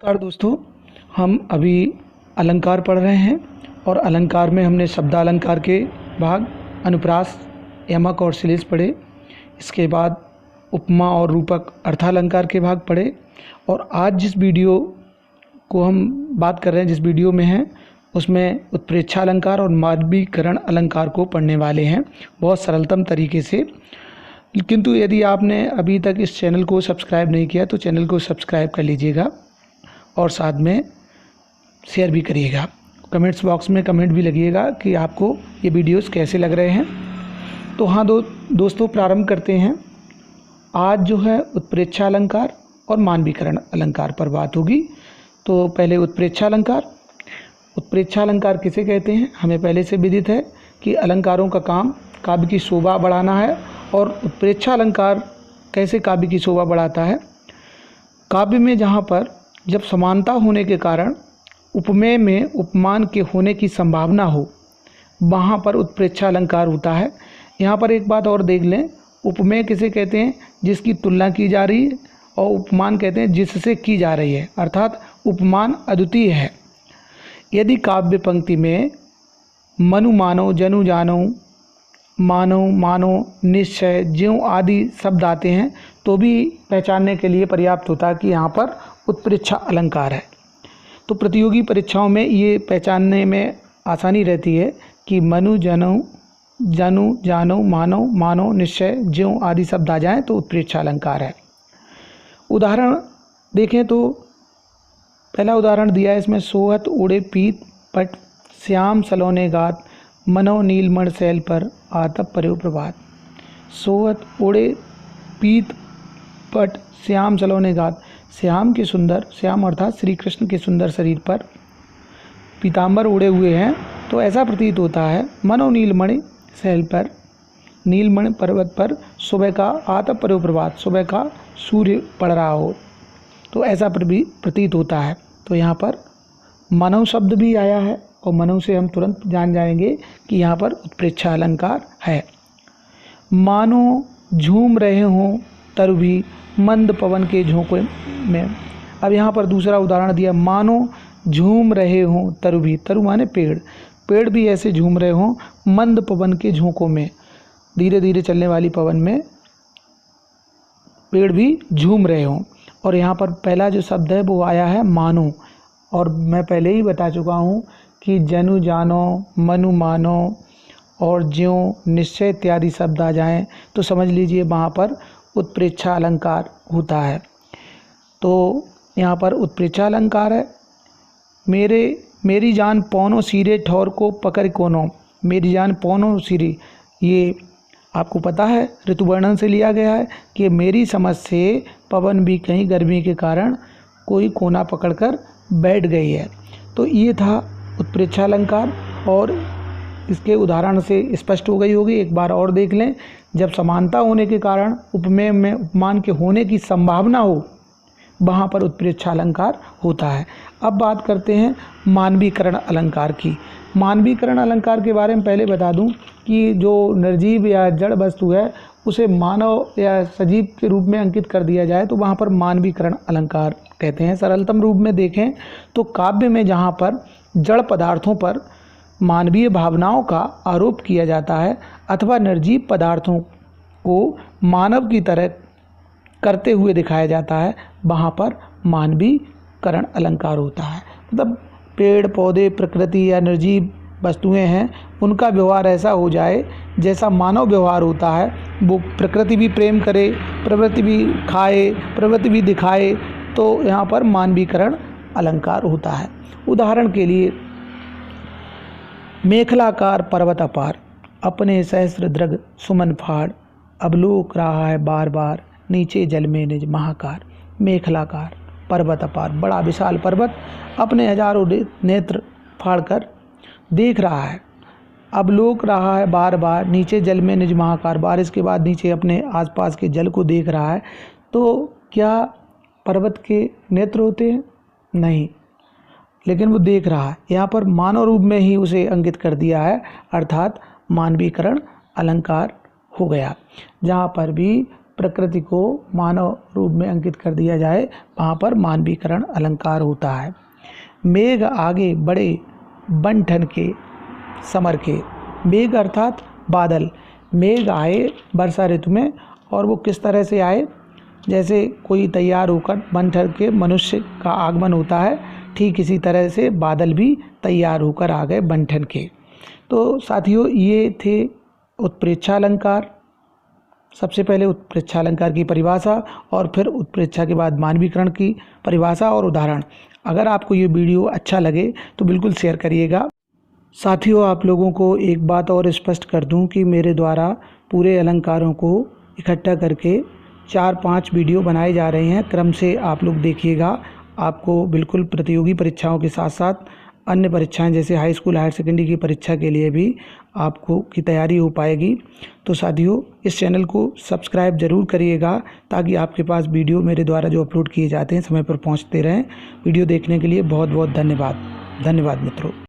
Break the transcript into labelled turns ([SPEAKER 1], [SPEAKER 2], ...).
[SPEAKER 1] नमस्कार दोस्तों, हम अभी अलंकार पढ़ रहे हैं और अलंकार में हमने शब्दालंकार के भाग अनुप्रास, यमक और श्लेष पढ़े। इसके बाद उपमा और रूपक अर्थालंकार के भाग पढ़े और आज जिस वीडियो को हम बात कर रहे हैं, जिस वीडियो में हैं, उसमें उत्प्रेक्षालंकार और मानवीकरण अलंकार को पढ़ने वाले हैं बहुत सरलतम तरीके से। किंतु यदि आपने अभी तक इस चैनल को सब्सक्राइब नहीं किया तो चैनल को सब्सक्राइब कर लीजिएगा और साथ में शेयर भी करिएगा। कमेंट्स बॉक्स में कमेंट भी लगिएगा कि आपको ये वीडियोस कैसे लग रहे हैं। तो हाँ दोस्तों, प्रारंभ करते हैं। आज जो है उत्प्रेक्षालंकार और मानवीकरण अलंकार पर बात होगी। तो पहले उत्प्रेक्षालंकार। उत्प्रेक्षालंकार किसे कहते हैं, हमें पहले से विदित है कि अलंकारों का काम काव्य की शोभा बढ़ाना है। और उत्प्रेक्षालंकार कैसे काव्य की शोभा बढ़ाता है? काव्य में जहाँ पर जब समानता होने के कारण उपमेय में उपमान के होने की संभावना हो, वहाँ पर उत्प्रेक्षालंकार होता है। यहाँ पर एक बात और देख लें, उपमेय किसे कहते हैं? जिसकी तुलना की जा रही है, और उपमान कहते हैं जिससे की जा रही है, अर्थात उपमान अद्वितीय है। यदि काव्य पंक्ति में मनु मानो, जनु जानो, मानो मानो, निश्चय, ज्यों आदि शब्द आते हैं तो भी पहचानने के लिए पर्याप्त होता है कि यहाँ पर उत्प्रेक्षा अलंकार है। तो प्रतियोगी परीक्षाओं में ये पहचानने में आसानी रहती है कि मनु, जनु, जानो, मानो, मानो, निश्चय, ज्यों आदि शब्द आ जाएं तो उत्प्रेक्षा अलंकार है। उदाहरण देखें तो पहला उदाहरण दिया है इसमें, सोहत ओढ़े पीत पट, श्याम सलोने गात, मनो नीलमण शैल पर आतप पर्यो प्रभात। सोहत ओढ़े पीत पट, श्याम सलोने गात, श्याम के सुंदर, श्याम अर्थात श्री कृष्ण के सुंदर शरीर पर पीताम्बर ओढ़े हुए हैं तो ऐसा प्रतीत होता है। मनो नीलमणि शैल पर, नीलमणि पर्वत पर सुबह का आतप पर्यो प्रभात, सुबह का सूर्य पड़ रहा हो, तो ऐसा प्रतीत होता है। तो यहाँ पर मनो शब्द भी आया है और मनु से हम तुरंत जान जाएंगे कि यहाँ पर उत्प्रेक्षा अलंकार है। मानो झूम रहे हों तरु भी मंद पवन के झोंके में। अब यहाँ पर दूसरा उदाहरण दिया, मानो झूम रहे हों तरु भी, तरु माने पेड़, पेड़ भी ऐसे झूम रहे हों मंद पवन के झोंकों में, धीरे धीरे चलने वाली पवन में पेड़ भी झूम रहे हों। और यहाँ पर पहला जो शब्द है वो आया है मानो, और मैं पहले ही बता चुका हूँ कि जनु जानो, मनु मानो और ज्यों, निश्चय इत्यादि शब्द आ जाएं तो समझ लीजिए वहाँ पर उत्प्रेक्षा अलंकार होता है। तो यहाँ पर उत्प्रेक्षा अलंकार है। मेरी जान पौनो सिरे ठौर को पकड़ कोनो, मेरी जान पौनो सिरे, ये आपको पता है ऋतुवर्णन से लिया गया है कि मेरी समझ से पवन भी कहीं गर्मी के कारण कोई कोना पकड़कर बैठ गई है। तो ये था उत्प्रेक्षा अलंकार और इसके उदाहरण से स्पष्ट हो गई होगी। एक बार और देख लें, जब समानता होने के कारण उपमेय में उपमान के होने की संभावना हो, वहाँ पर उत्प्रेक्षा अलंकार होता है। अब बात करते हैं मानवीकरण अलंकार की। मानवीकरण अलंकार के बारे में पहले बता दूं कि जो निर्जीव या जड़ वस्तु है उसे मानव या सजीव के रूप में अंकित कर दिया जाए तो वहाँ पर मानवीकरण अलंकार कहते हैं। सरलतम रूप में देखें तो काव्य में जहाँ पर जड़ पदार्थों पर मानवीय भावनाओं का आरोप किया जाता है अथवा निर्जीव पदार्थों को मानव की तरह करते हुए दिखाया जाता है, वहाँ पर मानवीकरण अलंकार होता है। मतलब पेड़ पौधे, प्रकृति या निर्जीव वस्तुएं हैं, उनका व्यवहार ऐसा हो जाए जैसा मानव व्यवहार होता है। वो प्रकृति भी प्रेम करे, प्रवृत्ति भी खाए, प्रवृत्ति भी दिखाए, तो यहाँ पर मानवीकरण अलंकार होता है। उदाहरण के लिए, मेखलाकार पर्वत अपार, अपने सहस्र दृग सुमन फाड़, अवलोक रहा है बार बार, नीचे जल में निज महाकार। मेखलाकार पर्वत अपार, बड़ा विशाल पर्वत अपने हजारों नेत्र फाड़कर देख रहा है। अवलोक रहा है बार बार, नीचे जल में निज महाकार, बारिश के बाद नीचे अपने आसपास के जल को देख रहा है। तो क्या पर्वत के नेत्र होते हैं? नहीं, लेकिन वो देख रहा है। यहाँ पर मानव रूप में ही उसे अंकित कर दिया है, अर्थात मानवीकरण अलंकार हो गया। जहाँ पर भी प्रकृति को मानव रूप में अंकित कर दिया जाए, वहाँ पर मानवीकरण अलंकार होता है। मेघ आगे बड़े बन ठन के समर के। मेघ अर्थात बादल। मेघ आए वर्षा ऋतु में, और वो किस तरह से आए, जैसे कोई तैयार होकर बन ठन के मनुष्य का आगमन होता है, ठीक इसी तरह से बादल भी तैयार होकर आ गए बन ठन के। तो साथियों, ये थे उत्प्रेक्षा अलंकार। सबसे पहले उत्प्रेक्षा अलंकार की परिभाषा और फिर उत्प्रेक्षा के बाद मानवीकरण की परिभाषा और उदाहरण। अगर आपको ये वीडियो अच्छा लगे तो बिल्कुल शेयर करिएगा। साथियों, आप लोगों को एक बात और स्पष्ट कर दूं कि मेरे द्वारा पूरे अलंकारों को इकट्ठा करके 4-5 वीडियो बनाए जा रहे हैं। क्रम से आप लोग देखिएगा, आपको बिल्कुल प्रतियोगी परीक्षाओं के साथ साथ अन्य परीक्षाएं जैसे हाई स्कूल हायर सेकेंडरी की परीक्षा के लिए भी आपको की तैयारी हो पाएगी। तो साथियों, इस चैनल को सब्सक्राइब ज़रूर करिएगा ताकि आपके पास वीडियो मेरे द्वारा जो अपलोड किए जाते हैं समय पर पहुंचते रहें। वीडियो देखने के लिए बहुत बहुत धन्यवाद। धन्यवाद मित्रों।